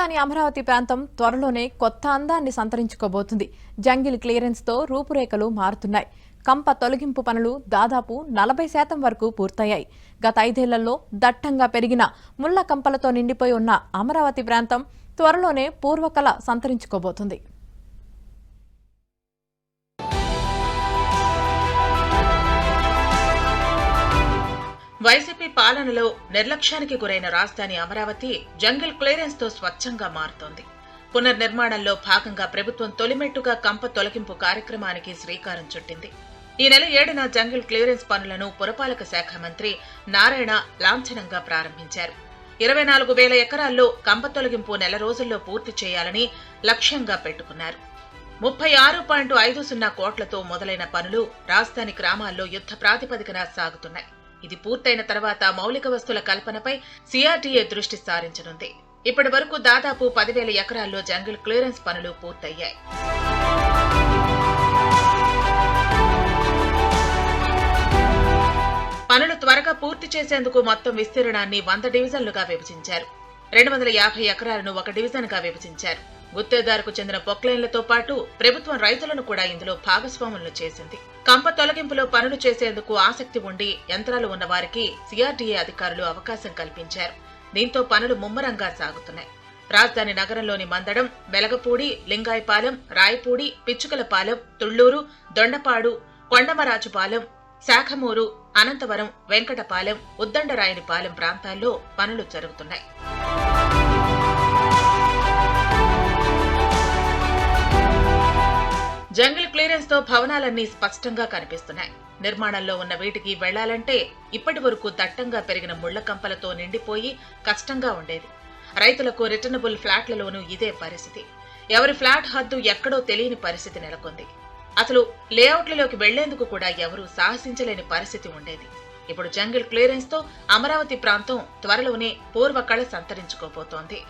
రాజధాని అమరావతి ప్రాంతం త్వరలోనే కొత్త అందాన్ని సంతరించుకోబోతుంది. జంగిల్ క్లియరెన్స్ తో రూపురేఖలు మారుతున్నాయి. కంప తొలగింపు పనులు దాదాపు 40% వరకు పూర్తయ్యాయి. గత 5 ఏళ్లలో దట్టంగా పెరిగిన ముళ్ల కంపలతో నిండిపోయి ఉన్న అమరావతి ప్రాంతం త్వరలోనే పూర్వకళ సంతరించుకోబోతుంది. వైసీపీ పాలనలో నిర్లక్ష్యానికి గురైన రాజధాని అమరావతి జంగిల్ క్లియరెన్స్ తో స్వచ్ఛంగా మారుతోంది. పునర్నిర్మాణంలో భాగంగా ప్రభుత్వం తొలిమెట్టుగా కంప తొలగింపు కార్యక్రమానికి శ్రీకారం చుట్టింది. ఈ నెల 7న జంగిల్ క్లియరెన్స్ పనులను పురపాలక శాఖ మంత్రి నారాయణ లాంఛనంగా ప్రారంభించారు. 24,000 ఎకరాల్లో కంప తొలగింపు నెల రోజుల్లో పూర్తి చేయాలని లక్ష్యంగా పెట్టుకున్నారు. 36.50 కోట్లతో మొదలైన పనులు రాజధాని గ్రామాల్లో యుద్ధ ప్రాతిపదికన సాగుతున్నాయి. ఇది పూర్తయిన తర్వాత మౌలిక వస్తుల కల్పనపై సిఆర్డీఏ దృష్టి సారించనుంది. ఇప్పటి వరకు దాదాపు 10,000 ఎకరాల్లో జంగిల్ క్లియరెన్స్ పనులు పూర్తయ్యాయి. పనులు త్వరగా పూర్తి చేసేందుకు మొత్తం విస్తీర్ణాన్ని 100 డివిజన్లుగా విభజించారు. 250 ఎకరాలను ఒక డివిజన్ గా విభజించారు. గుత్తేదారుకు చెందిన పొక్లైన్లతో పాటు ప్రభుత్వం రైతులను కూడా ఇందులో భాగస్వాములను చేసింది. కంప తొలగింపులో పనులు చేసేందుకు ఆసక్తి ఉండి యంత్రాలు ఉన్న వారికి సిఆర్డీఏ అధికారులు అవకాశం కల్పించారు. దీంతో పనులు ముమ్మరంగా సాగుతున్నాయి. రాజధాని నగరంలోని మందడం, వెలగపూడి, లింగాయపాలెం, రాయపూడి, పిచ్చుకలపాలెం, తుళ్లూరు, దొండపాడు, కొండమరాజుపాలెం, శాఖమూరు, అనంతవరం, వెంకటపాలెం, ఉద్దండరాయనిపాలెం ప్రాంతాల్లో పనులు జరుగుతున్నాయి. జంగిల్ క్లియరెన్స్ తో భవనాలన్నీ స్పష్టంగా కనిపిస్తున్నాయి. నిర్మాణంలో ఉన్న వీటికి వెళ్లాలంటే ఇప్పటి వరకు దట్టంగా పెరిగిన ముళ్ల కంపలతో నిండిపోయి కష్టంగా ఉండేది. రైతులకు రిటర్నబుల్ ఫ్లాట్లలోనూ ఇదే పరిస్థితి. ఎవరి ఫ్లాట్ హద్దు ఎక్కడో తెలియని పరిస్థితి నెలకొంది. అసలు లేఅవుట్లలోకి వెళ్లేందుకు కూడా ఎవరూ సాహసించలేని పరిస్థితి ఉండేది. ఇప్పుడు జంగిల్ క్లియరెన్స్ తో అమరావతి ప్రాంతం త్వరలోనే పూర్వకళ సంతరించుకోబోతోంది.